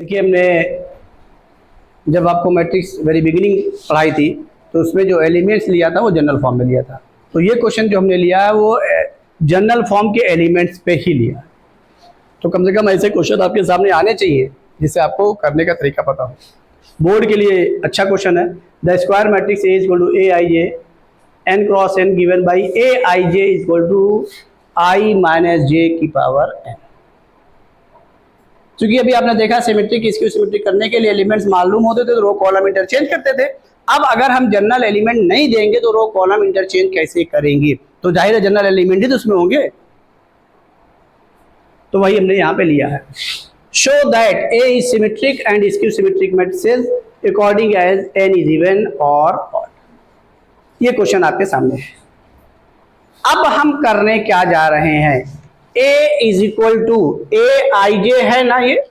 देखिए, हमने जब आपको मैट्रिक्स वेरी बिगिनिंग पढ़ाई थी तो उसमें जो एलिमेंट्स लिया था वो जनरल फॉर्म में लिया था। तो ये क्वेश्चन जो हमने लिया है वो जनरल फॉर्म के एलिमेंट्स पे ही लिया। तो कम से कम ऐसे क्वेश्चन आपके सामने आने चाहिए जिससे आपको करने का तरीका पता हो। बोर्ड के लिए अच्छा क्वेश्चन है। The square matrix A equal to A I J N cross N given by A I J equal to I minus J की पावर एन। क्योंकि अभी आपने देखा सिमेट्रिक इसक्यू सिमेट्रिक करने के लिए एलिमेंट्स मालूम होते थे तो रो कॉलम इंटरचेंज करते थे। अब अगर हम जनरल एलिमेंट नहीं देंगे तो रो कॉलम इंटरचेंज कैसे करेंगे? तो जाहिर है जनरल एलिमेंट ही तो उसमें होंगे। तो वही हमने यहाँ पे लिया है। Show that A is symmetric and skew symmetric matrices according as n is even और ऑड। ये क्वेश्चन आपके सामने है। अब हम करने क्या जा रहे हैं? ए is equal to A I जे है ना, ये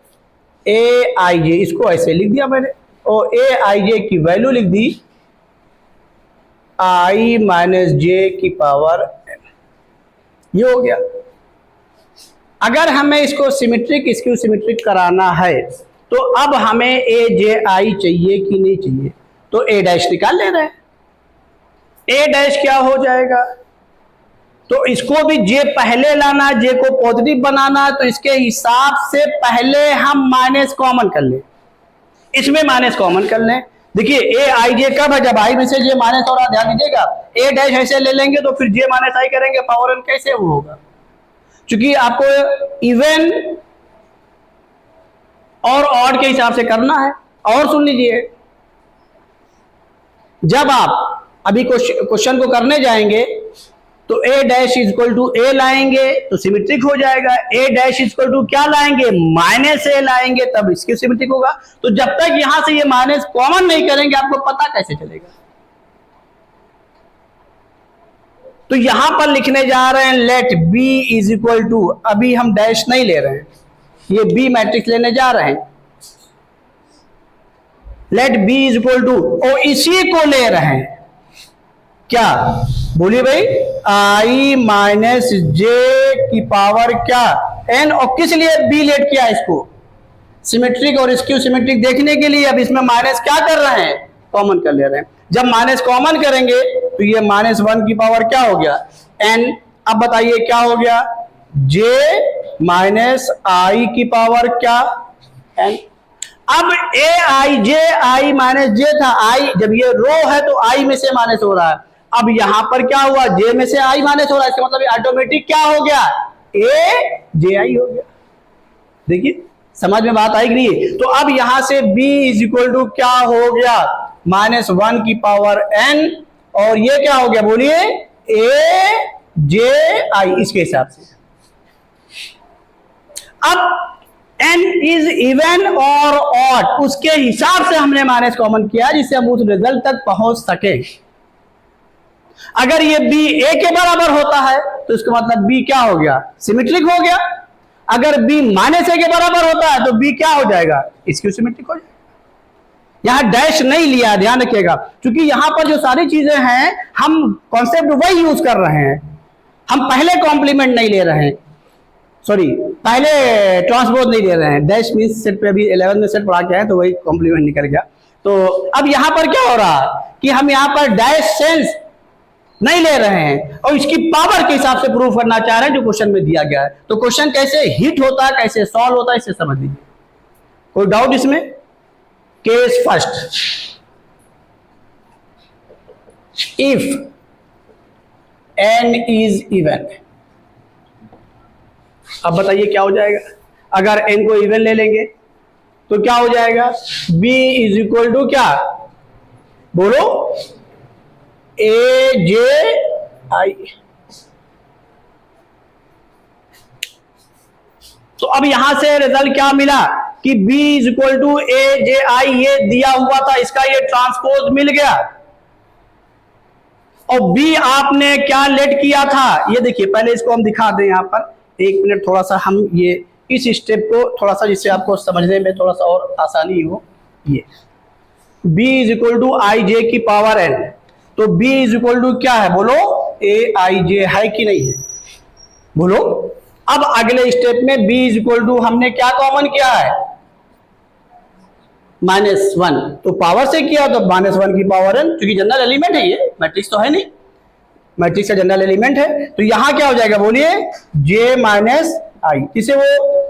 ए आई जे, इसको ऐसे लिख दिया मैंने और ए आई जे की वैल्यू लिख दी आई माइनस जे की पावर एन। ये हो गया। अगर हमें इसको सिमेट्रिक स्क्यू सिमेट्रिक कराना है तो अब हमें ए जे आई चाहिए कि नहीं चाहिए? तो ए डैश निकाल ले रहे हैं। ए डैश क्या हो जाएगा? तो इसको भी जे पहले लाना, जे को पॉजिटिव बनाना, तो इसके हिसाब से पहले हम माइनस कॉमन कर लें। इसमें माइनस कॉमन कर लें। देखिए ए आई जे कब है? जब आई में से जे माइनस हो रहा, ध्यान दीजिएगा। ए डैश ऐसे ले लेंगे तो फिर जे माइनस आई करेंगे, पावर एन कैसे वो होगा? क्योंकि आपको इवन और ऑड के हिसाब से करना है। और सुन लीजिए, जब आप अभी क्वेश्चन को करने जाएंगे तो ए डैश इक्वल टू ए लाएंगे तो सिमेट्रिक हो जाएगा। ए डैश इक्वल टू क्या लाएंगे? माइनस ए लाएंगे, तब इसकी सिमेट्रिक होगा। तो जब तक यहां से ये माइनस कॉमन नहीं करेंगे आपको पता कैसे चलेगा? तो यहां पर लिखने जा रहे हैं let B is equal to, अभी हम डैश नहीं ले रहे हैं, ये बी मैट्रिक्स लेने जा रहे हैं। Let B is equal to, और इसी को ले रहे हैं क्या? बोलिए भाई, आई माइनस जे की पावर क्या? एन। और किस लिए बी लेट किया इसको? सिमेट्रिक और स्क्यू सिमेट्रिक देखने के लिए। अब इसमें माइनस क्या कर रहे हैं? कॉमन कर ले रहे हैं। जब माइनस कॉमन करेंगे तो ये माइनस वन की पावर क्या हो गया? एन। अब बताइए क्या हो गया? जे माइनस आई की पावर क्या? एन। अब ए आई जे, आई माइनस जे था, आई जब ये रो है तो आई में से माइनस हो रहा है। अब यहां पर क्या हुआ? जे में से आई माइनस हो रहा है, इसका मतलब ऑटोमेटिक क्या हो गया? ए जे आई हो गया। देखिए समझ में बात आई कि नहीं? तो अब यहां से b इज इक्वल टू क्या हो गया? माइनस वन की पावर n, और ये क्या हो गया? बोलिए, ए जे आई, इसके हिसाब से। अब n इज इवन और ऑड, उसके हिसाब से हमने माइनस कॉमन किया जिससे हम उस रिजल्ट तक पहुंच सके। अगर ये b a के बराबर होता है तो इसका मतलब b क्या हो गया? सिमेट्रिक हो गया। अगर b माइनस a के बराबर होता है तो b क्या हो जाएगा? स्क्यू सिमेट्रिक हो जाएगा। यहां डैश नहीं लिया, ध्यान रखिएगा, क्योंकि यहां पर जो सारी चीजें हैं हम कॉन्सेप्ट वही यूज कर रहे हैं। हम पहले कॉम्प्लीमेंट नहीं ले रहे हैं, सॉरी पहले ट्रांसपोज नहीं ले रहे हैं। डैश मीन्स सेट पे अभी 11 में सेट पढ़ा के आए तो वही कॉम्प्लीमेंट निकल गया। तो अब यहां पर क्या हो रहा है कि हम यहां पर डैश सेंस नहीं ले रहे हैं और इसकी पावर के हिसाब से प्रूव करना चाह रहे हैं जो क्वेश्चन में दिया गया है। तो क्वेश्चन कैसे हिट होता है, कैसे सॉल्व होता है, इसे समझ लीजिए। कोई डाउट इसमें? Case first, if n is even, अब बताइए क्या हो जाएगा? अगर n को इवन ले लेंगे तो क्या हो जाएगा? b इज इक्वल टू क्या? बोलो, ए जे आई। तो अब यहां से रिजल्ट क्या मिला कि b इज इक्वल टू ए जे आई, ये दिया हुआ था, इसका ये ट्रांसपोज मिल गया। और b आपने क्या लेट किया था? ये देखिए, पहले इसको हम दिखा दें यहां पर, एक मिनट, थोड़ा सा हम ये इस स्टेप को थोड़ा सा जिससे आपको समझने में थोड़ा सा और आसानी हो। ये b इज इक्वल टू आई जे की पावर n, तो b इज इक्वल टू क्या है? बोलो, ए आई जे है कि नहीं है? बोलो। अब अगले स्टेप में b इज इक्वल टू हमने क्या कॉमन किया है? -1, तो पावर से किया तो -1 की पावर n, क्योंकि जनरल एलिमेंट है, ये मैट्रिक्स तो है नहीं, मैट्रिक्स का जनरल एलिमेंट है। तो यहां क्या हो जाएगा बोलिए, j माइनस आई। इसे वो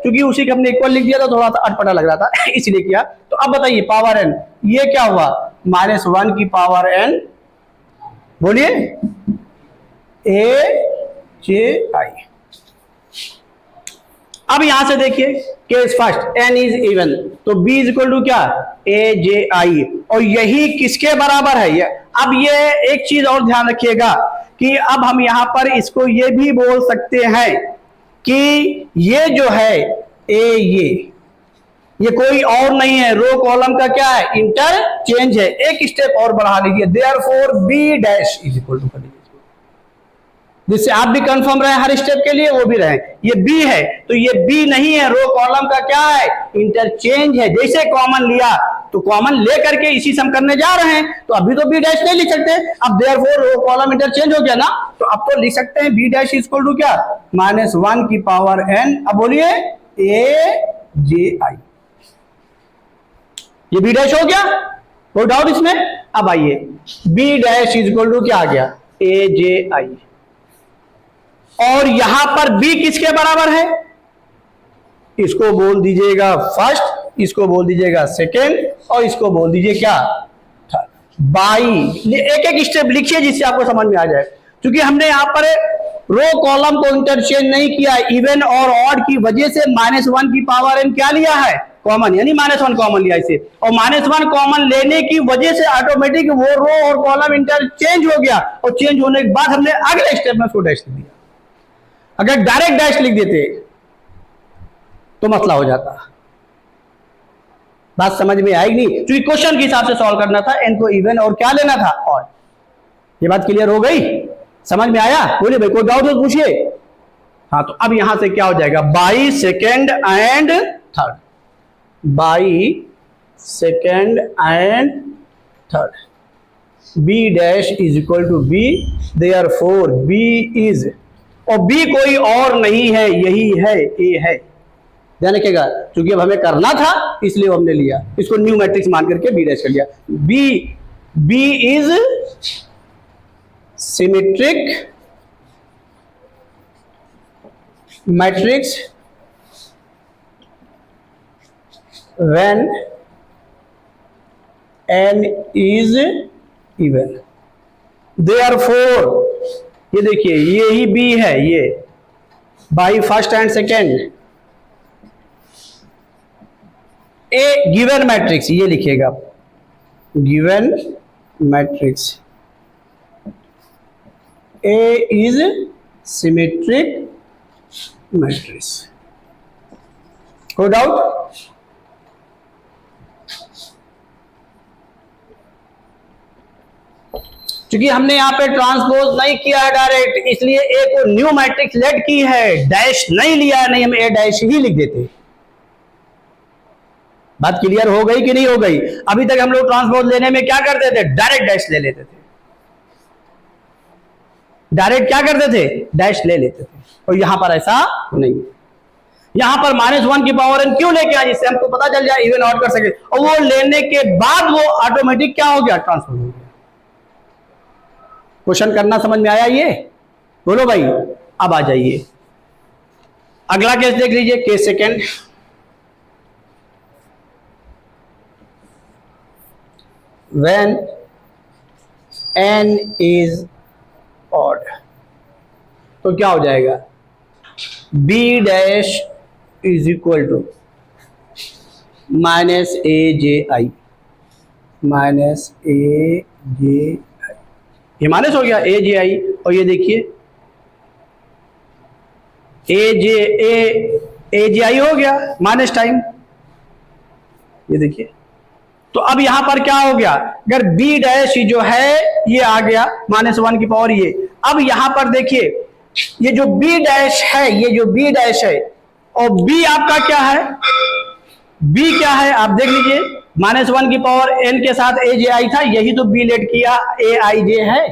क्योंकि उसी का हमने इक्वल लिख दिया था, थोड़ा सा अटपटा लग रहा था इसलिए किया। तो अब बताइए पावर n, ये क्या हुआ, -1 की पावर n, बोलिए a j i। अब यहां से देखिए case first, n is even, तो b इज इक्वल टू क्या, a j i, और यही किसके बराबर है ये। अब ये एक चीज और ध्यान रखिएगा कि अब हम यहां पर इसको ये भी बोल सकते हैं कि ये जो है ये कोई और नहीं है, रो कॉलम का क्या है, इंटरचेंज है। एक स्टेप और बढ़ा लीजिए, therefore b dash is equal to, जिससे आप भी कंफर्म रहे हर स्टेप के लिए, वो भी रहे। ये b है तो ये b नहीं है, रो कॉलम का क्या है, इंटरचेंज है। जैसे कॉमन लिया तो कॉमन ले करके इसी सम करने जा रहे हैं, तो अभी तो b डैश नहीं लिख सकते। अब देयरफॉर रो कॉलम इंटरचेंज हो गया ना, तो अब तो लिख सकते हैं b dash is equal to क्या, -1 की पावर n। अब बोलिए a j i, ये b डैश हो गया, कोई डाउट इसमें। अब आइए b dash is equal to क्या आ गया, a j i, और यहां पर b किसके बराबर है, इसको बोल दीजिएगा फर्स्ट, इसको बोल दीजिएगा सेकेंड, और इसको बोल दीजिए क्या, थर्ड। बाई एक एक स्टेप लिखिए जिससे आपको समझ में आ जाए, क्योंकि हमने यहां पर रो कॉलम को इंटरचेंज नहीं किया, इवन और ऑड की वजह से -1 की पावर n क्या लिया है, कॉमन, यानी -1 कॉमन लिया इसे, और -1 कॉमन लेने की वजह से ऑटोमेटिक वो रो और कॉलम इंटरचेंज हो गया, और चेंज होने के बाद हमने अगले स्टेप में उसको डैश लिख दिया। अगर डायरेक्ट डैश लिख देते तो मसला हो जाता। बात समझ में आएगी नहीं, क्योंकि क्वेश्चन के हिसाब से सॉल्व करना था, n को इवन और क्या लेना था, ऑड। ये बात क्लियर हो गई, समझ में आया, बोलिए भाई, कोई डाउट हो पूछिए। हाँ, तो अब यहां से क्या हो जाएगा, by second and third, by second and third, b dash is equal to b, therefore b is, और b कोई और नहीं है, यही है, a है। ध्यान रखिएगा, क्योंकि अब हमें करना था इसलिए हमने लिया, इसको न्यू मैट्रिक्स मान करके b डैश कर लिया। b is symmetric matrix when n is even, therefore ये देखिए ये ही b है, ये by first and second, A given matrix, ये लिखिएगा given matrix, A is symmetric matrix. कोई डाउट, क्योंकि हमने यहां पे ट्रांसपोज नहीं किया है डायरेक्ट, इसलिए ए को न्यू मैट्रिक्स लेट की है, डैश नहीं लिया है, नहीं हम ए डैश ही लिख देते। बात क्लियर हो गई कि नहीं हो गई। अभी तक हम लोग ट्रांसपोज लेने में क्या करते थे, डायरेक्ट डैश ले लेते थे, डायरेक्ट क्या करते थे, डैश ले लेते थे, और यहां पर ऐसा नहीं। यहां पर -1 की पावर n क्यों लेके आए, जिससे हमको पता चल जाए इवन ऑड कर सके, और वो लेने के बाद वो ऑटोमेटिक क्या हो गया, ट्रांसफर हो गया। क्वेश्चन करना समझ में आया ये, बोलो भाई। अब आ जाइए अगला केस देख लीजिए, case second. when n is odd, तो क्या हो जाएगा, b dash is equal to -a j i, ये माइनस हो गया a j i, और ये देखिए a j i हो गया माइनस टाइम, ये देखिए। तो अब यहां पर क्या हो गया, अगर b डैश जो है ये आ गया -1 की पावर ये। अब यहां पर देखिए ये जो b डैश है, ये जो b डैश है, और b आपका क्या है, b क्या है आप देख लीजिए, -1 की पावर n के साथ a j i था, यही तो b लेट किया a i j है,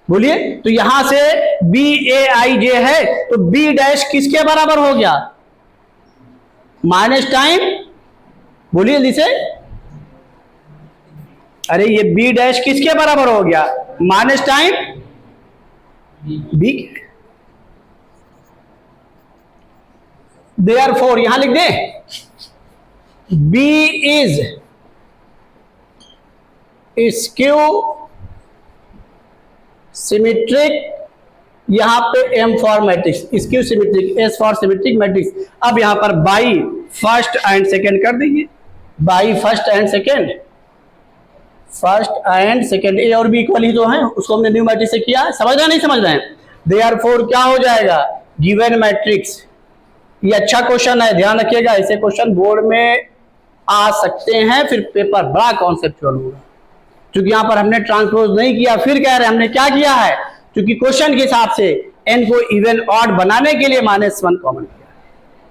बोलिए। तो यहां से b a i j है, तो b डैश किसके बराबर हो गया, माइनस टाइम बोलिए जल्दी से। अरे ये बी डैश किसके बराबर हो गया? Minus time B. देयरफॉर यहां लिख दे बी इज स्क्यू सिमेट्रिक, यहां पे M for matrix, skew symmetric, S for symmetric matrix. अब यहां पर बाई फर्स्ट एंड सेकेंड कर दीजिए, by first and second, first and second, A और बी इक्वल ही तो है, उसको हमने न्यू मैट्रिक्स से किया। समझ रहे हैं नहीं समझ रहे हैं? देयरफॉर क्या हो जाएगा? Given matrix. ये अच्छा क्वेश्चन है, ध्यान रखिएगा, ऐसे क्वेश्चन बोर्ड में आ सकते हैं, फिर पेपर बड़ा कॉन्सेप्चुअल होगा। क्योंकि यहां पर हमने ट्रांसपोज नहीं किया, फिर कह रहे हैं हमने क्या किया है, क्योंकि क्वेश्चन के हिसाब से एन को इवन ऑड बनाने के लिए -1 कॉमन किया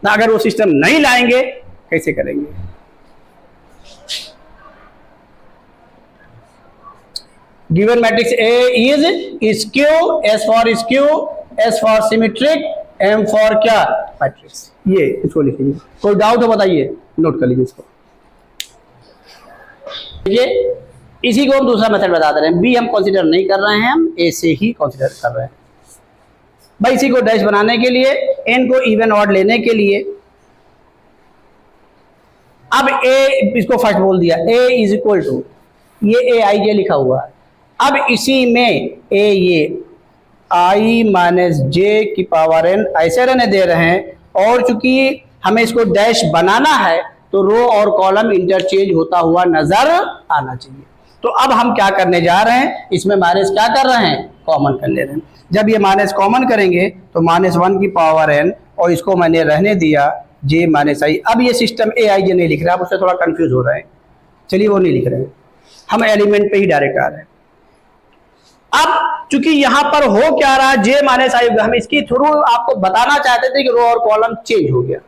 ना। अगर वो सिस्टम नहीं लाएंगे कैसे करेंगे? Given matrix A is skew, S for skew, S for symmetric, M for क्या? मैट्रिक्स। ये इसको लिख लीजिए, कोई डाउट हो बताइए, नोट कर लीजिए इसको। ये इसी को हम दूसरा मेथड बता दे रहे हैं, बी हम कंसीडर नहीं कर रहे हैं, हम ए से ही कंसीडर कर रहे हैं। भाई इसी को डैश बनाने के लिए, एन को इवन ऑड लेने के लिए, अब ए इसको फर्स्ट बोल दिया, ए इज इक्वल टू, ये ए आई जे लिखा हुआ है। अब इसी में ए ये आई माइनस जे की पावर एन ऐसे रहने दे रहे हैं, और चूंकि हमें इसको डैश बनाना है तो रो और कॉलम इंटरचेंज होता हुआ नजर आना चाहिए। तो अब हम क्या करने जा रहे हैं, इसमें माइनस क्या कर रहे हैं, कॉमन कर ले रहे हैं। जब ये माइनस कॉमन करेंगे तो -1 की पावर एन, और इसको मैंने रहने दिया जे माइनस आई। अब ये सिस्टम ए आई जे नहीं लिख रहा, आप उससे थोड़ा कंफ्यूज हो रहे हैं, चलिए वो नहीं लिख रहे हैं, हम एलिमेंट पे ही डायरेक्ट आ रहे हैं। अब चूंकि यहां पर हो क्या रहा, जे माइनस आई, हम इसकी थ्रू आपको बताना चाहते थे कि रो और कॉलम चेंज हो गया।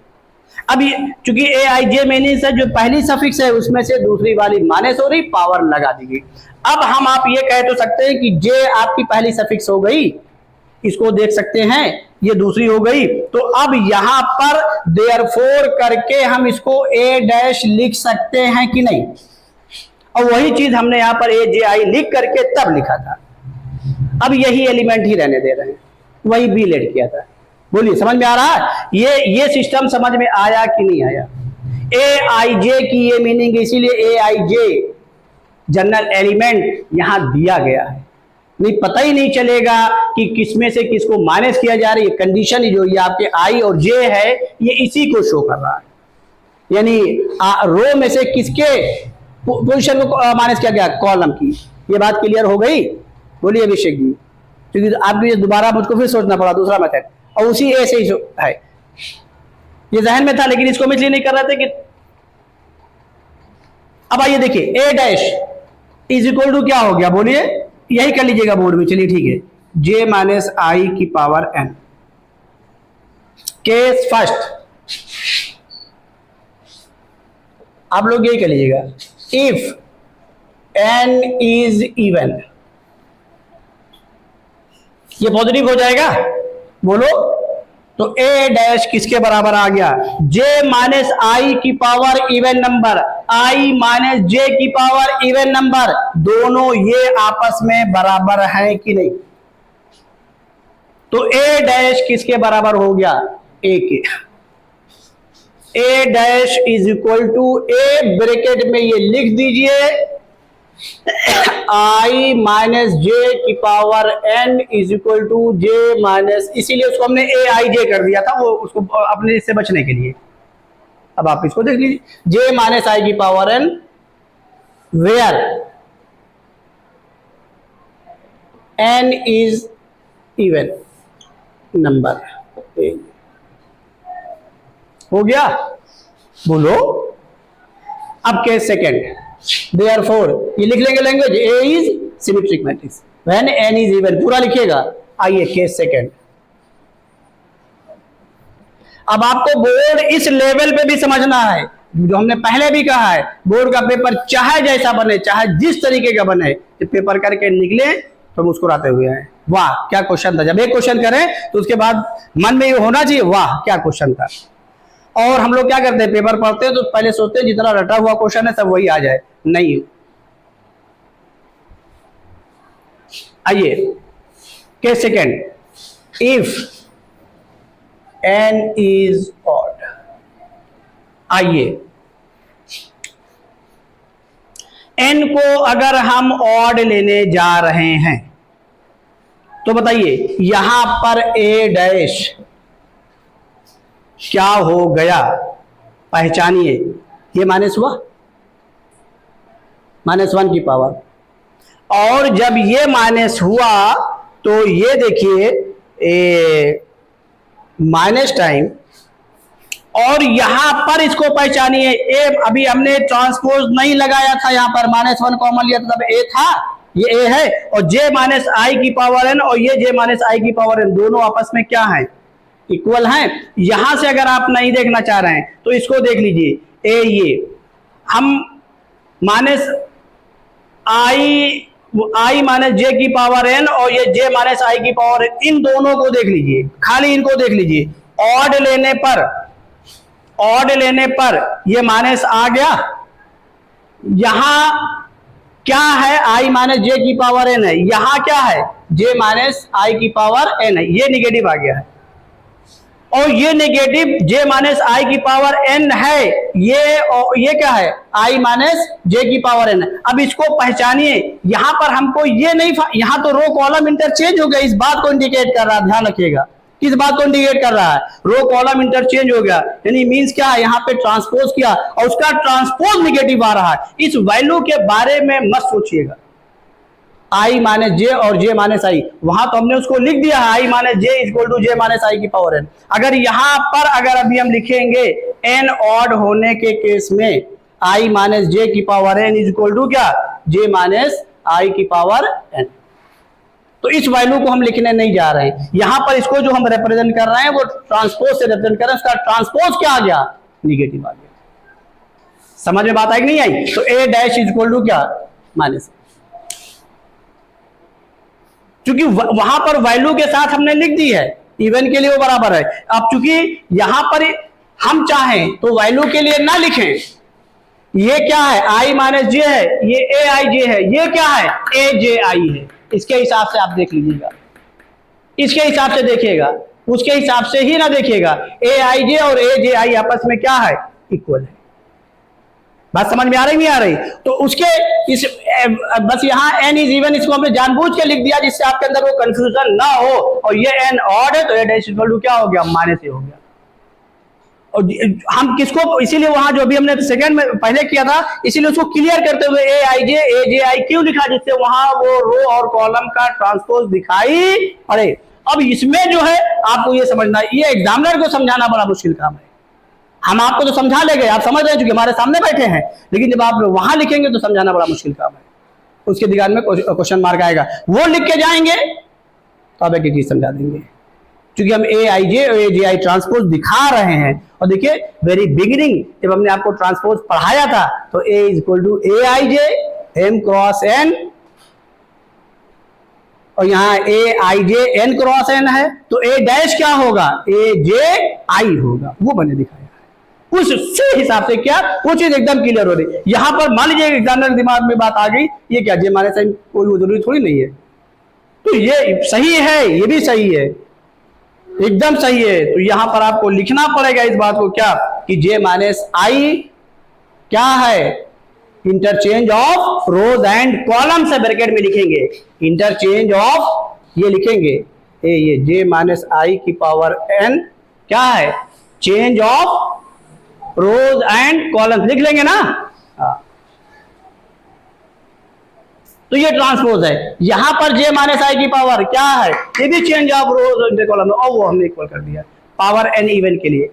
अब चूंकि ए आई जे मीनिंग है, जो पहली सफिक्स है उसमें से दूसरी वाली माइनस हो रही, पावर लगा दी गई। अब हम आप ये कह तो सकते हैं कि जे आपकी पहली सफिक्स हो गई, इसको देख सकते हैं, ये दूसरी हो गई। तो अब यहां पर देयरफॉर करके हम इसको ए डैश लिख सकते हैं कि नहीं? और वही चीज हमने यहां पर ए जे आई लिख करके तब लिखा था। अब यही एलिमेंट ही रहने दे रहे हैं, वही बी लेट किया था। बोलिए समझ में आ रहा है? ये सिस्टम समझ में आया कि नहीं आया? ए आई जे की ये मीनिंग, इसीलिए ए आई जे जनरल एलिमेंट यहां दिया गया है। नहीं पता ही नहीं चलेगा कि किसमें से किसको माइनस किया जा रहा है। कंडीशन जो ये आपके आई और जे है, ये इसी को शो कर रहा है, यानी रो में से किसके पोजीशन को माइनस किया गया, कॉलम की। ये बात क्लियर हो गई? बोलिए अभिषेक जी, क्योंकि आपको दोबारा मुझको फिर सोचना पड़ा दूसरा मेथड, और उसी ए से ही है। ये जहन में था लेकिन इसको मैं इसलिए नहीं कर रहे थे कि अब आइए देखिए, ए डैश इज इक्वल टू क्या हो गया, बोलिए, यही कर लीजिएगा बोर्ड में, चलिए ठीक है, जे माइनस आई की पावर एन। केस फर्स्ट आप लोग यही कर लीजिएगा, इफ एन इज इवन, ये पॉजिटिव हो जाएगा, बोलो। तो ए डैश किसके बराबर आ गया, जे माइनस आई की पावर इवन नंबर, आई माइनस जे की पावर इवन नंबर, दोनों ये आपस में बराबर है कि नहीं? तो ए डैश किसके बराबर हो गया, ए के। A dash is equal to, A bracket में ये लिख दीजिए, आई माइनस जे की power N is equal to J minus, इसीलिए उसको हमने ए आई जे कर दिया था, वो उसको अपने इससे बचने के लिए। अब आप इसको देख लीजिए, जे माइनस आई की power n where n is even number, हो गया, बोलो। अब केस सेकेंड, Therefore, ये लिख लेंगे language, A is symmetric matrix when n is even, पूरा लिखिएगा। आइए केस सेकेंड, अब आपको बोर्ड इस लेवल पे भी समझना है, जो हमने पहले भी कहा है, बोर्ड का पेपर चाहे जैसा बने, चाहे जिस तरीके का बने, जब पेपर करके निकले तो मुस्कुराते हुए आए, वाह क्या क्वेश्चन था। जब एक क्वेश्चन करें तो उसके बाद मन में ये होना चाहिए, वाह क्या क्वेश्चन था। और हम लोग क्या करते हैं, पेपर पढ़ते हैं तो पहले सोचते हैं जितना रटा हुआ क्वेश्चन है सब वही आ जाए, नहीं। आइए case second, if n is odd. आइए n को अगर हम ऑड लेने जा रहे हैं तो बताइए यहां पर a डैश क्या हो गया, पहचानिए। ये माइनस हुआ, -1 की पावर, और जब ये माइनस हुआ तो ये देखिए माइनस टाइम, और यहां पर इसको पहचानिए ए, अभी हमने ट्रांसपोज नहीं लगाया था, यहां पर -1 कॉमन लिया था तब ए था, ये ए है, और j माइनस आई की पावर n और ये j माइनस आई की पावर n दोनों आपस में क्या है, इक्वल हैं। यहां से अगर आप नहीं देखना चाह रहे हैं तो इसको देख लीजिए, ए ये हम माइनस आई माइनस जे की पावर n और ये j माइनस आई की पावर n, इन दोनों को देख लीजिए, खाली इनको देख लीजिए। ऑड लेने पर ये माइनस आ गया, यहां क्या है i माइनस जे की पावर n है, यहां क्या है j माइनस आई की पावर n है, ये निगेटिव आ गया है, और ये नेगेटिव j माइनस आई की पावर n है, ये क्या है i माइनस जे की पावर n। अब इसको पहचानिए, यहां पर हमको ये नहीं, यहां तो रो कॉलम इंटरचेंज हो गया, इस बात को इंडिकेट कर रहा है, ध्यान रखिएगा किस बात को इंडिकेट कर रहा है, रो कॉलम इंटरचेंज हो गया, यानी मींस क्या है, यहां पे ट्रांसपोज किया और उसका ट्रांसपोज नेगेटिव आ रहा है। इस वैल्यू के बारे में मत सोचिएगा, i माइनस जे और j माइनस आई, वहां तो हमने उसको लिख दिया है, i minus J equal to j minus आई की पावर n। अगर यहां पर अगर अभी हम लिखेंगे n ऑड होने के केस में i माइनस जे की पावर n इक्वल टू क्या, j माइनस आई की पावर n, तो इस वैल्यू को हम लिखने नहीं जा रहे हैं, यहां पर इसको जो हम रिप्रेजेंट कर रहे हैं वो ट्रांसपोज से रिप्रेजेंट कर रहे हैं, उसका ट्रांसपोज क्या आ गया, निगेटिव आ गया। समझ में बात आई कि नहीं आई? तो a डैश इक्वल टू क्या, माइनस, क्योंकि वहां पर वैल्यू के साथ हमने लिख दी है, इवन के लिए वो बराबर है। अब चूंकि यहां पर हम चाहें तो वैल्यू के लिए ना लिखें, ये क्या है i माइनस जे है, ये ए आई जे है, ये क्या है ए जे आई है, इसके हिसाब से आप देख लीजिएगा, इसके हिसाब से देखिएगा, उसके हिसाब से ही ना देखिएगा, ए आई जे और ए जे आई आपस में क्या है, इक्वल है। बात समझ में आ रही नहीं आ रही? तो उसके इस बस यहाँ n इज इवन, इसको हमने जानबूझ के लिख दिया जिससे आपके अंदर वो कंफ्यूजन ना हो, और ये n ऑड है तो a डैश इक्वल टू क्या हो गया, माइनस ए हो गया। और हम किसको, इसीलिए वहां जो अभी हमने सेकंड में पहले किया था, इसीलिए उसको क्लियर करते हुए ए आई जे ए जे आई क्यों लिखा, जिससे वहां वो रो और कॉलम का ट्रांसपोज दिखाई पड़े। अब इसमें जो है आपको ये समझना, ये एग्जामिनर को समझाना बड़ा मुश्किल काम है, हम आपको तो समझा ले गए, आप समझ रहे हैं क्योंकि हमारे सामने बैठे हैं, लेकिन जब आप वहां लिखेंगे तो समझाना बड़ा मुश्किल काम है, उसके दिमाग में क्वेश्चन मार्क आएगा, वो लिख के जाएंगे तो आप एक चीज समझा देंगे, क्योंकि हम ए आई जे और ए जे आई ट्रांसपोज दिखा रहे हैं। और देखिए वेरी बिगिनिंग जब हमने आपको ट्रांसपोज पढ़ाया था तो A is equal to A I J M cross N, और यहाँ A I J N cross N है, तो ए डैश क्या होगा, ए जे आई होगा, वो मैंने दिखाया। उससे हिसाब से क्या वो चीज एकदम क्लियर हो रही है। यहां पर मान लीजिए एग्जामिनर के दिमाग में बात आ गई, ये क्या जे माइनस आई कोई जरूरी थोड़ी नहीं है, तो ये सही है, ये भी सही है, एकदम सही है, तो यहां पर आपको लिखना पड़ेगा इस बात को क्या, कि जे माइनस आई क्या है, interchange of rose and column से ब्रैकेट में लिखेंगे, इंटरचेंज ऑफ, ये लिखेंगे ये जे माइनस आई की पावर n क्या है, change of rose and column लिख लेंगे ना। तो ये ट्रांसपोज है, यहां पर जे माइनस आई की पावर क्या है, ये भी change of rose and column, और वो हमने इक्वल कर दिया पावर n इवन के लिए,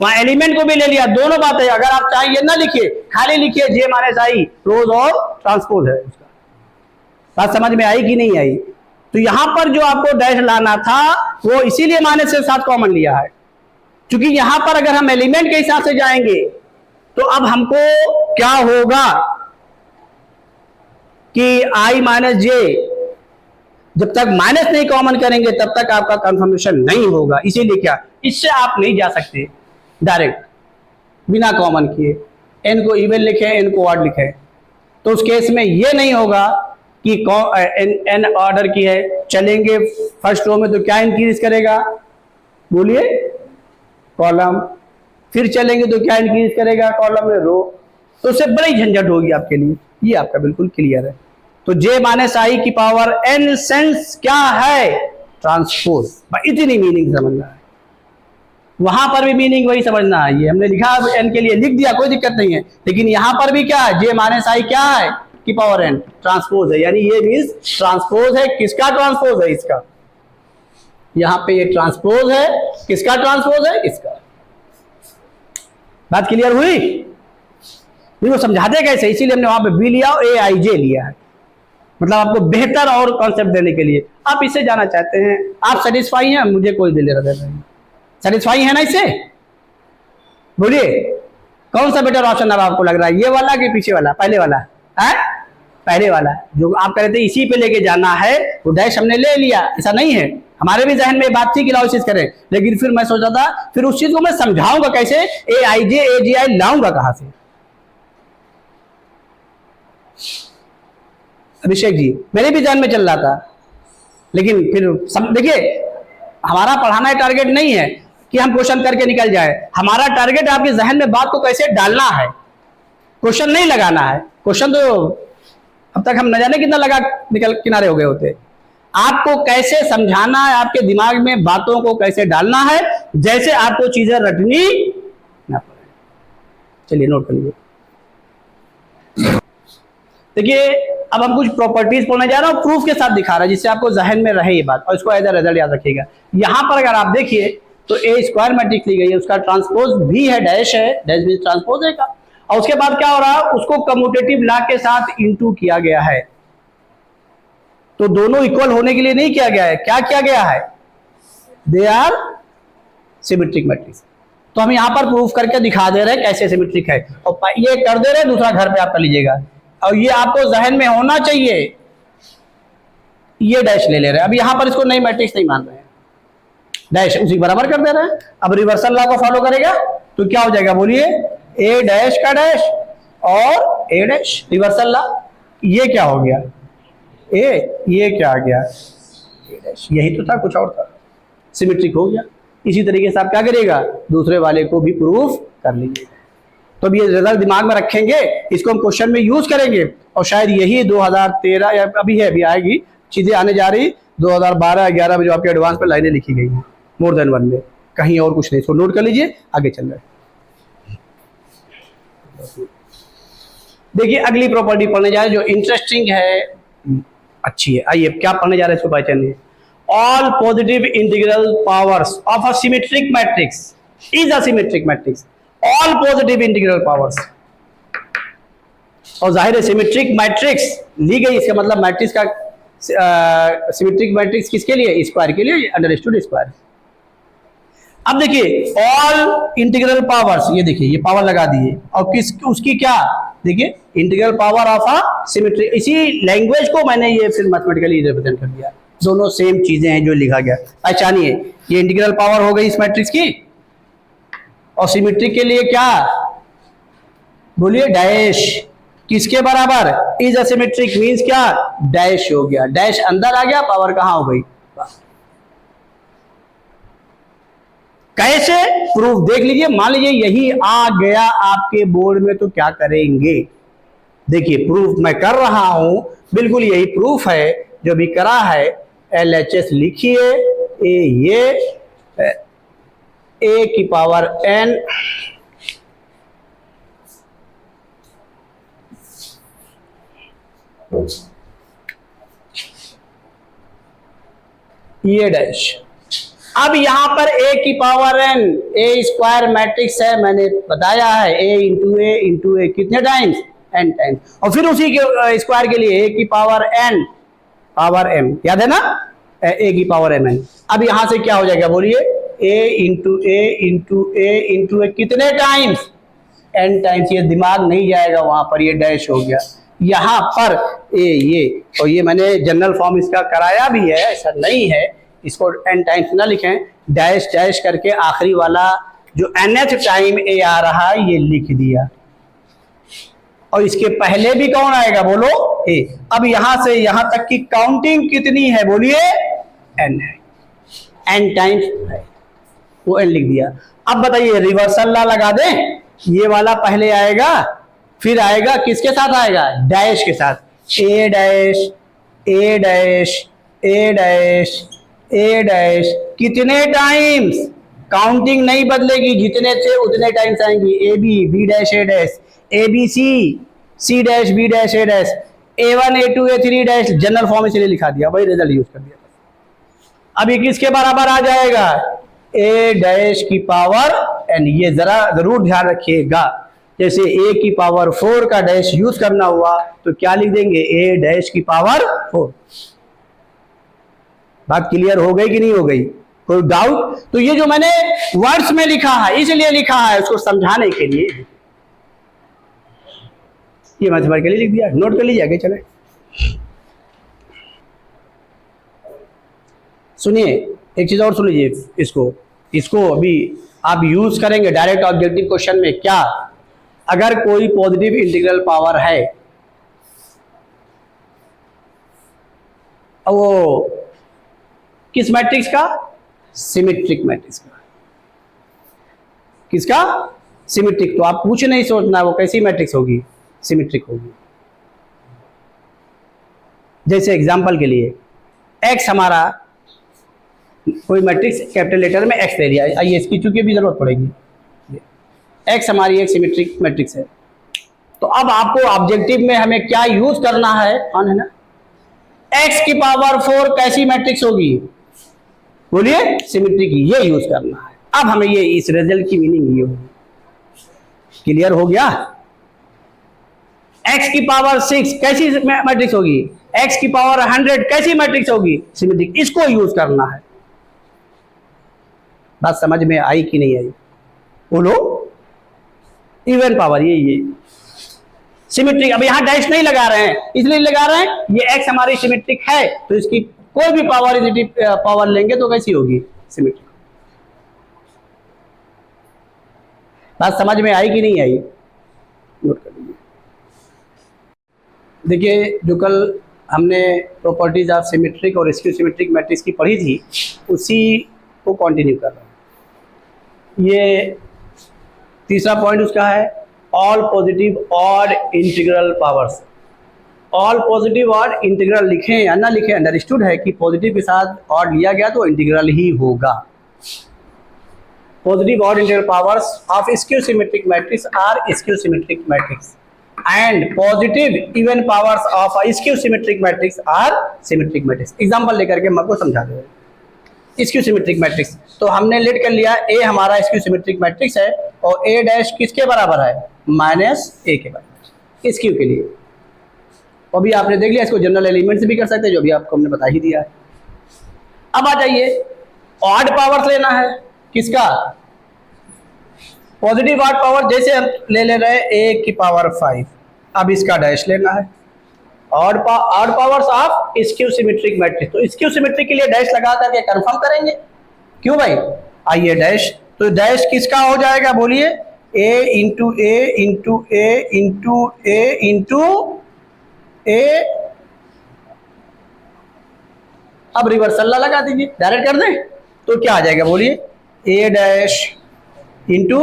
वहां एलिमेंट को भी ले लिया, दोनों बातें। अगर आप चाहें ये ना लिखिए, खाली लिखिए जे माइनस आई रोज और ट्रांसपोज है उसका। बात समझ में आई कि नहीं आई? तो यहां पर जो आपको डैश लाना था वो इसीलिए माइनस के साथ कॉमन लिया है, क्योंकि यहां पर अगर हम एलिमेंट के हिसाब से जाएंगे तो अब हमको क्या होगा कि i माइनस जे, जब तक माइनस नहीं कॉमन करेंगे तब तक आपका कंफर्मेशन नहीं होगा, इसीलिए क्या, इससे आप नहीं जा सकते, डायरेक्ट बिना कॉमन किए, n को इवन लिखे, n को ऑड लिखे, तो उस केस में ये नहीं होगा कि n ऑर्डर की है, चलेंगे फर्स्ट रो में तो क्या इंक्रीज करेगा, बोलिए कॉलम, फिर चलेंगे तो क्या इंक्रीज करेगा कॉलम में, रो, तो उससे बड़ी झंझट होगी आपके लिए। ये आपका बिल्कुल क्लियर है। तो j माइनस आई की पावर n सेंस क्या है, ट्रांसपोज। इतनी मीनिंग समझना है, वहां पर भी मीनिंग वही समझना है। ये हमने लिखा n के लिए लिख दिया, कोई दिक्कत नहीं है, लेकिन यहां पर भी क्या है, j माइनस आई क्या है की पावर n, ट्रांसपोज है, यानी ये मीन्स ट्रांसपोज है, किसका ट्रांसपोज है, इसका। यहां पे ये ट्रांसपोज है, किसका ट्रांसपोज है, इसका। बात क्लियर हुई? वो समझाते कैसे, इसीलिए हमने वहां पे बी लिया और ए आई जे लिया है, मतलब आपको बेहतर और कॉन्सेप्ट देने के लिए। आप इससे जाना चाहते हैं, आप सेटिस्फाई हैं, मुझे कोई दिल नहीं, सेटिस्फाई है ना इससे? बोलिए कौन सा बेटर ऑप्शन अब आपको लग रहा है, ये वाला कि पीछे वाला, पहले वाला है? पहले वाला जो आप कह रहे थे इसी पे लेके जाना है, वो डैश हमने ले लिया, ऐसा नहीं है। हमारे भी जहन में बात थी कि लाओ चीज करें, लेकिन फिर मैं सोचा था फिर उस चीज को मैं समझाऊंगा कैसे, ए आई जे ए जी आई लाऊंगा कहां से। अभिषेक जी मेरे भी जहन में चल रहा था, लेकिन फिर देखिए हमारा पढ़ाना टारगेट नहीं है कि हम क्वेश्चन करके निकल जाए, हमारा टारगेट आपके जहन में बात को कैसे डालना है, क्वेश्चन नहीं लगाना है। क्वेश्चन तो अब तक हम न जाने कितना लगा निकल किनारे हो गए होते। आपको कैसे समझाना है, आपके दिमाग में बातों को कैसे डालना है, जैसे आपको चीजें रटनी ना पड़े। चलिए नोट कर लीजिए। देखिए अब हम कुछ प्रॉपर्टीज पढ़ने जा रहे हैं, प्रूफ के साथ दिखा रहा है, जिससे आपको जहन में रहे ये बात, और इसको एज अ रिजल्ट याद रखिएगा। यहां पर अगर आप देखिए तो ए स्क्वायर मैट्रिक्स ली गई है, उसका ट्रांसपोज भी है, डैश है, डैश भी ट्रांसपोज है का। और उसके बाद क्या हो रहा है, उसको कम्यूटेटिव लॉ के साथ इनटू किया गया है। तो दोनों इक्वल होने के लिए नहीं किया गया है, क्या किया गया है, दे आर सिमेट्रिक मैट्रिक्स। तो हम यहां पर प्रूफ करके दिखा दे रहे हैं कैसे सिमेट्रिक है, और ये कर दे रहे हैं, दूसरा घर पे आप कर लीजिएगा। और ये आपको जहन में होना चाहिए, ये डैश ले रहे हैं। अब यहां पर इसको नई मैट्रिक्स नहीं मान रहे हैं, डैश उसी बराबर कर दे रहे हैं। अब रिवर्सल लॉ को फॉलो करेगा तो क्या हो जाएगा, बोलिए ए डैश का डैश और ए डैश, रिवर्सल लॉ। ये क्या हो गया, ए, ये क्या आ गया, ए डैश, यही तो था, कुछ और था, सिमेट्रिक हो गया। इसी तरीके से आप क्या करिएगा, दूसरे वाले को भी प्रूफ कर लीजिएगा। तो अब ये रिजल्ट दिमाग में रखेंगे, इसको हम क्वेश्चन में यूज करेंगे, और शायद यही 2013 या अभी है, अभी आएगी, चीजें आने जा रही 2012-11 में जो आपके एडवांस पे लाइनें लिखी गई हैं, मोर देन वन में, कहीं और कुछ नहीं। इसको नोट कर लीजिए, आगे चल रहे। देखिए अगली प्रॉपर्टी पढ़ने जा रहे हैं जो इंटरेस्टिंग है, अच्छी है। आइए क्या पढ़ने जा रहे हैं, इसको पहचानिए। All positive integral powers of a symmetric matrix is a symmetric matrix. All positive integral powers, और जाहिर है सिमेट्रिक मैट्रिक्स ली गई, इसका मतलब मैट्रिक्स का सिमेट्रिक मैट्रिक्स किसके लिए, स्क्वायर के लिए, अंडरस्टूड स्क्वायर। अब देखिए ऑल इंटीग्रल पावर्स, ये देखिए ये पावर लगा दिए, और किस उसकी क्या, देखिए integral power of a symmetric, इसी लैंग्वेज को मैंने ये फिर मैथमेटिकली रिप्रेजेंट कर दिया। दोनों सेम चीजें हैं जो लिखा गया। पहचानिए, ये इंटीग्रल पावर हो गई इस मैट्रिक्स की, और सिमेट्रिक के लिए क्या, बोलिए डैश, किसके बराबर, इज असिमेट्रिक मींस क्या, डैश हो गया, डैश अंदर आ गया, पावर कहां हो गई। कैसे प्रूफ देख लीजिए, मान लीजिए यही आ गया आपके बोर्ड में तो क्या करेंगे। देखिए प्रूफ मैं कर रहा हूं, बिल्कुल यही प्रूफ है जो भी करा है। LHS लिखिए, ये a की पावर n ये डैश। अब यहां पर a की power n, a square matrix है, मैंने बताया है a इंटू ए कितने टाइम्स, n टाइम्स, और फिर उसी के स्क्वायर के लिए a की पावर n पावर m, याद है ना, a की पावर mn। अब यहां से क्या हो जाएगा, बोलिए a इंटू ए कितने टाइम्स, n टाइम्स। ये दिमाग नहीं जाएगा वहां पर, ये डैश हो गया यहां पर ये, और ये मैंने जनरल फॉर्म इसका कराया भी है, ऐसा नहीं है, इसको n टाइम्स ना लिखें, डैश डैश करके आखिरी वाला जो nth टाइम a आ रहा है ये लिख दिया, और इसके पहले भी कौन आएगा बोलो a। अब यहां से यहां तक की काउंटिंग कितनी है बोलिए n है, n टाइम्स है, वो n लिख दिया। अब बताइए रिवर्सल ला लगा दें, ये वाला पहले आएगा फिर आएगा किसके साथ आएगा, डैश के साथ, a dash a dash a dash a dash, कितने टाइम्स, काउंटिंग नहीं बदलेगी, जितने थे उतने टाइम्स आएंगी, A B B dash A dash A B C C dash B dash A dash A1 A2 A3 dash, general form इसलिए लिखा दिया, वही रिजल्ट यूज कर दिया। अब ये किसके बराबर आ जाएगा, a डैश की पावर n। ये जरा जरूर ध्यान रखिएगा, जैसे a की पावर 4 का डैश यूज करना हुआ तो क्या लिख देंगे, a डैश की पावर 4। बात क्लियर हो गई कि नहीं हो गई, कोई डाउट? तो ये जो मैंने वर्ड्स में लिखा है इसलिए लिखा है उसको समझाने के लिए, ये मैं तुम्हारे के लिए लिख दिया, नोट कर लीजिए आगे चले। सुनिए एक चीज और सुन लीजिए, इसको अभी आप यूज करेंगे डायरेक्ट ऑब्जेक्टिव क्वेश्चन में। क्या, अगर कोई पॉजिटिव इंटीग्रल पावर है वो किस मैट्रिक्स का, सिमेट्रिक मैट्रिक्स का। किसका, सिमेट्रिक। तो आप कुछ नहीं सोचना वो कैसी मैट्रिक्स होगी, सिमेट्रिक होगी। जैसे एग्जांपल के लिए x हमारा कोई मैट्रिक्स कैपिटल लेटर में x ले लिया, आइए इसकी चूंकि भी जरूरत पड़ेगी, x हमारी एक सिमेट्रिक मैट्रिक्स है। तो अब आपको ऑब्जेक्टिव में हमें क्या यूज करना है, कौन है ना, x की पावर 4 कैसी मैट्रिक्स होगी बोलिए, सिमेट्रिक, ये यूज करना है। अब हमें ये इस रिजल्ट की मीनिंग ये होगी, क्लियर हो गया। x की पावर 6 कैसी मैट्रिक्स होगी, x की पावर 100 कैसी मैट्रिक्स होगी, सिमेट्रिक, इसको यूज करना है। बात समझ में आई कि नहीं आई बोलो, इवन पावर ये सिमेट्रिक। अब यहां डैश नहीं लगा रहे हैं, इसलिए लगा रहे हैं ये x हमारी सिमेट्रिक है तो इसकी कोई भी पावर लेंगे तो कैसी होगी, सिमेट्रिक। बात समझ में आई कि नहीं आई, नोट कर लीजिए। देखिए जो कल हमने प्रॉपर्टीज ऑफ सिमेट्रिक और स्क्यू सिमेट्रिक मैट्रिक्स की पढ़ी थी उसी को कंटिन्यू कर रहे हैं। ये तीसरा पॉइंट उसका है, all positive odd integral powers. All positive odd integral लिखें या ना लिखें, अंडरस्टूड है कि पॉजिटिव के साथ ऑड लिया गया तो इंटीग्रल ही होगा। Positive odd integral powers of skew symmetric matrix are skew symmetric matrix and positive even powers of skew symmetric matrix are symmetric matrix. Example लेकर के हम आपको समझा देंगे। स्क्यू सिमेट्रिक मैट्रिक्स तो हमने लेट कर लिया, ए हमारा स्क्यू सिमेट्रिक मैट्रिक्स है और ए डैश किसके बराबर है, -a के बराबर, स्क्यू के लिए। अभी आपने देख लिया, इसको जनरल एलिमेंट से भी कर सकते हैं जो अभी आपको हमने बता ही दिया है। अब आ जाइए, ऑड पावर्स लेना है किसका, पॉजिटिव ऑड पावर। जैसे हम ले रहे हैं a की पावर 5, अब इसका डैश लेना है। Odd powers of skew symmetric matrix, तो स्क्यू सिमेट्रिक के लिए डैश लगा करके कंफर्म करेंगे, क्यों भाई, आइए डैश, तो डैश किसका हो जाएगा बोलिए, a into A into A into A into A. अब रिवर्सल लगा दीजिए, डायरेक्ट कर दें तो क्या आ जाएगा बोलिए, a dash into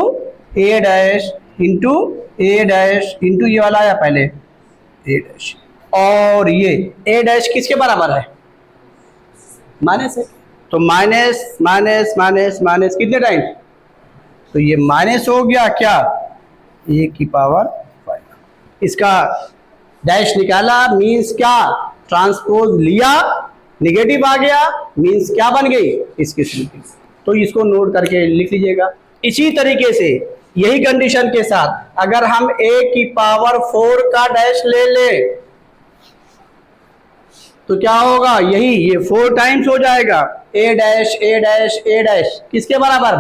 A dash into A dash into ये वाला आया पहले ए डैश, और ये ए डैश किसके बराबर है, माइनस है, तो माइनस माइनस माइनस माइनस कितने टाइम, तो ये माइनस हो गया क्या, ए की पावर 5। इसका डैश निकाला मीन्स क्या, ट्रांसपोज लिया, नेगेटिव आ गया मीन्स क्या बन गई, इसकी सिमेट्रिक। तो इसको नोट करके लिख लीजिएगा। इसी तरीके से यही कंडीशन के साथ अगर हम a की पावर 4 का डैश ले लें तो क्या होगा, यही ये 4 टाइम्स हो जाएगा, a dash a dash a dash किसके बराबर,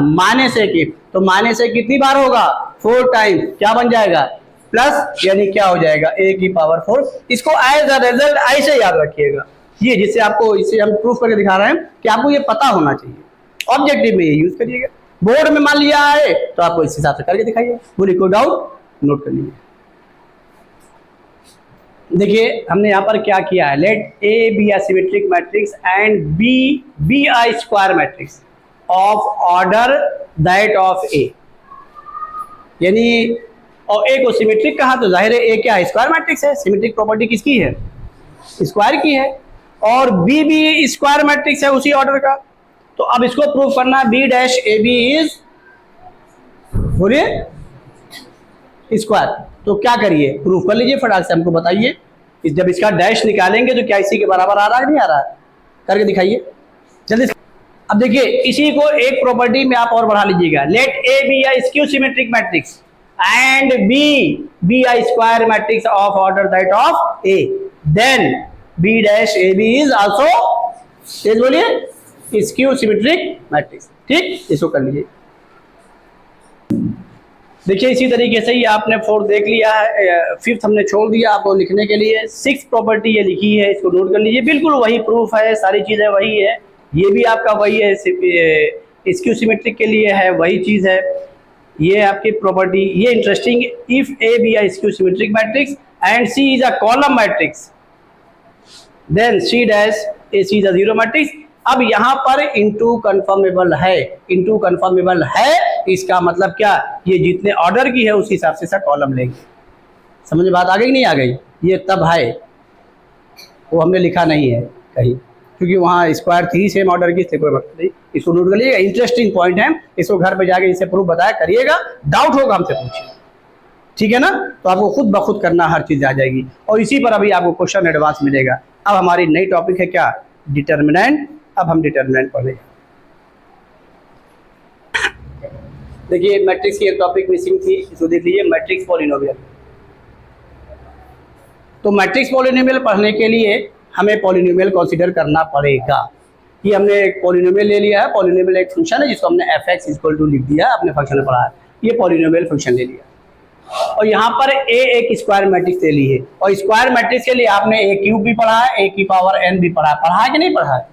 -a की, तो -a कितनी बार होगा, 4 टाइम्स, क्या बन जाएगा, प्लस, यानी क्या हो जाएगा a की पावर 4। इसको एज अ रिजल्ट ऐसे याद रखिएगा, ये जिससे आपको, इसे हम प्रूफ करके दिखा रहे हैं कि आपको ये पता होना चाहिए, ऑब्जेक्टिव में ये यूज करिएगा। बोर्ड में मान लिया है तो आपको इस हिसाब से करके दिखाइए। बोलिए कोई डाउट? नोट कर लीजिए। देखिए हमने यहां पर क्या किया है, let A B a symmetric matrix and B be a square matrix of order that of A, यानी और ए को सिमेट्रिक कहा तो जाहिर है ए क्या है, स्क्वायर मैट्रिक्स है। सिमेट्रिक प्रॉपर्टी किसकी है? स्क्वायर की है। और बी भी स्क्वायर मैट्रिक्स है उसी ऑर्डर का। तो अब इसको प्रूव करना, B dash A B is, बोलिए, स्क्वायर। तो क्या करिए, प्रूफ कर लीजिए फटाक से, हमको बताइए। जब इसका डैश निकालेंगे तो क्या इसी के बराबर आ रहा है, नहीं आ रहा है? करके दिखाइए जल्दी। अब देखिए इसी को एक प्रॉपर्टी में आप और बढ़ा लीजिएगा, let A B a skew symmetric matrix and B be a square matrix of order that of A, then B dash A B is also, तेज बोलिए, स्क्यू सिमेट्रिक मैट्रिक्स। ठीक, इसको कर लीजिए। देखिए इसी तरीके से ही आपने फोर्थ देख लिया है, फिफ्थ हमने छोड़ दिया आपको लिखने के लिए। सिक्स प्रॉपर्टी ये लिखी है, इसको नोट कर लीजिए। बिल्कुल वही प्रूफ है, सारी चीजें वही है, ये भी आपका वही है, स्क्यू सिमेट्रिक के लिए है, वही चीज है। ये आपकी प्रॉपर्टी, ये interesting, if A B a skew symmetric matrix and C is a column matrix then C dash A C is a zero matrix. अब यहां पर इनटू कन्फर्मेबल है, इनटू कन्फर्मेबल है, इसका मतलब क्या, ये जितने ऑर्डर की है उस हिसाब से कॉलम लेंगे। समझ में बात आ गई कि नहीं आ गई? ये तब है, वो हमने लिखा नहीं है कहीं, क्योंकि वहाँ स्क्वायर थी सेम ऑर्डर की, कोई मतलब नहीं। इसको नोट कर लीजिएगा, इंटरेस्टिंग पॉइंट है, इसको घर पे जाके इसे प्रूफ बताया करिएगा, डाउट होगा हमसे पूछिए, ठीक है ना? तो आपको खुद ब खुद करना, हर चीज आ जाएगी। और इसी पर अभी आपको क्वेश्चन एडवांस मिलेगा। अब हमारी नई टॉपिक है क्या, डिटर्मिनेंट। अब हम डिटर्मिनेंट पढ़ेंगे। देखिए मैट्रिक्स की एक टॉपिक मिसिंग थी, इसको देख लीजिए, मैट्रिक्स पॉलिनोमियल। तो मैट्रिक्स पॉलिनोमियल पढ़ने के लिए हमें पॉलिनोमियल कंसीडर करना पड़ेगा। ये हमने एक पॉलिनोमियल ले लिया है, पॉलिनोमियल एक फंक्शन है जिसको हमने एफ एक्स इक्वल टू लिख दिया, अपने फंक्शन में पढ़ा है, ये पॉलिनोमियल फंक्शन ले लिया। और यहाँ पर ए एक स्क्वायर मैट्रिक्स ले ली है, और स्क्वायर मैट्रिक्स के लिए आपने ए क्यूब भी पढ़ा है, ए की पावर एन भी पढ़ा है, पढ़ा है कि नहीं पढ़ा है?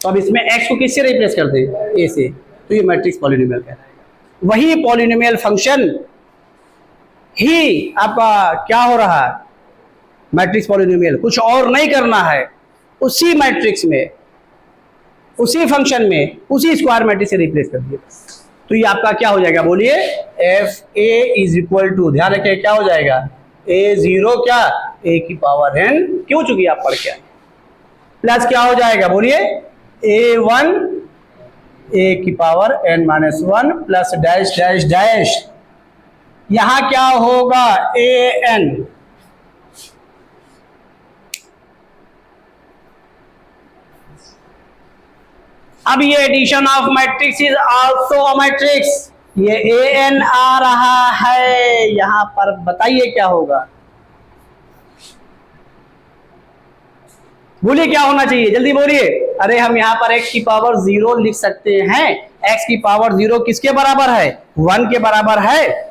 तो अब इसमें x को किससे रिप्लेस कर दे, a से, तो ये मैट्रिक्स पॉलिनोमियल कहलाएगा। वही पॉलिनोमियल फंक्शन ही आपका क्या हो रहा है, मैट्रिक्स पॉलिनोमियल, कुछ और नहीं करना है, उसी मैट्रिक्स में, उसी फंक्शन में, उसी स्क्वायर मैट्रिक्स से रिप्लेस कर दिए। तो ये आपका क्या हो जाएगा, बोलिए, F A is equal to, ध्यान रखिए क्या हो जाएगा, ए जीरो क्या, ए की पावर एन, क्यों, चुकी आप पढ़ के आए, प्लस क्या हो जाएगा, बोलिए, a1 a की power n minus one plus dash dash dash, यहां क्या होगा, an। अब ये addition of matrix is also a matrix, ये an आ रहा है यहां पर, बताइए क्या होगा, बोलिए क्या होना चाहिए, जल्दी बोलिए। अरे हम यहाँ पर x की पावर 0 लिख सकते हैं, x की पावर 0 किसके बराबर है, 1 के बराबर है।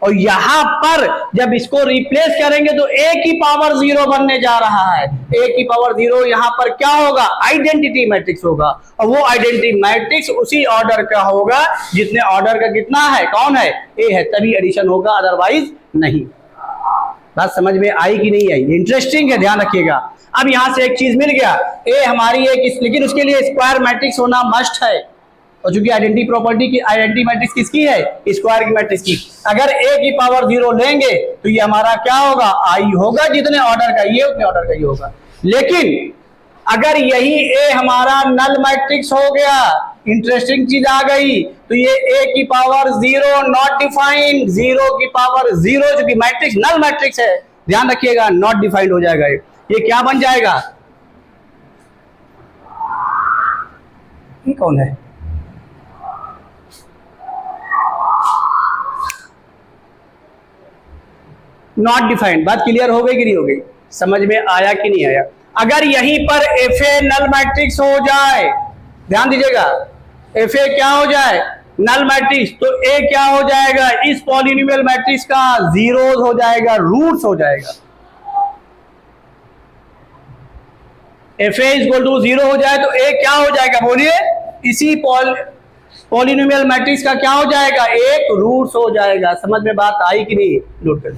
और यहाँ पर जब इसको रिप्लेस करेंगे तो a की पावर 0 बनने जा रहा है, a की पावर 0 यहाँ पर क्या होगा, आइडेंटिटी मैट्रिक्स होगा। और वो आइडेंटिटी मैट्रिक्स उसी ऑर्डर का होगा जितने ऑर्डर का कितना है, कौन है, a है, तभी एडिशन होगा, अदरवाइज नहीं। बात समझ में आई कि नहीं आई? इंटरेस्टिंग है, ध्यान रखिएगा। अब यहां से एक चीज मिल गया, ए हमारी एक, लेकिन उसके लिए स्क्वायर मैट्रिक्स होना मस्ट है। और चूंकि आइडेंटिटी प्रॉपर्टी की, आइडेंटिटी मैट्रिक्स किसकी है, स्क्वायर की मैट्रिक्स की। अगर ए की पावर 0 लेंगे तो ये हमारा क्या होगा, आई होगा, जितने ऑर्डर का ये उतने ऑर्डर का ये होगा। लेकिन अगर यही ए हमारा नल मैट्रिक्स हो गया, इंटरेस्टिंग चीज आ गई, तो ये ए की पावर 0 नॉट डिफाइंड, 0 की पावर 0 जो कि मैट्रिक्स नल मैट्रिक्स है, ध्यान रखिएगा, नॉट डिफाइंड हो जाएगा। ये क्या बन जाएगा, ये कौन है, नॉट डिफाइंड। बात क्लियर हो गई कि नहीं हो गई, समझ में आया कि नहीं आया? अगर यहीं पर एफ ए नल मैट्रिक्स हो जाए, ध्यान दीजिएगा, एफ ए क्या हो जाए, नल मैट्रिक्स, तो ए क्या हो जाएगा, इस पॉलिनोमियल मैट्रिक्स का जीरोस हो जाएगा, रूट्स हो जाएगा। एफ ए इक्वल टू 0 हो जाए तो ए क्या हो जाएगा, बोलिए, इसी पॉलिनोमियल मैट्रिक्स का क्या हो जाएगा, एक रूट्स हो जाएगा। समझ में बात आई कि नहीं, नोट कर।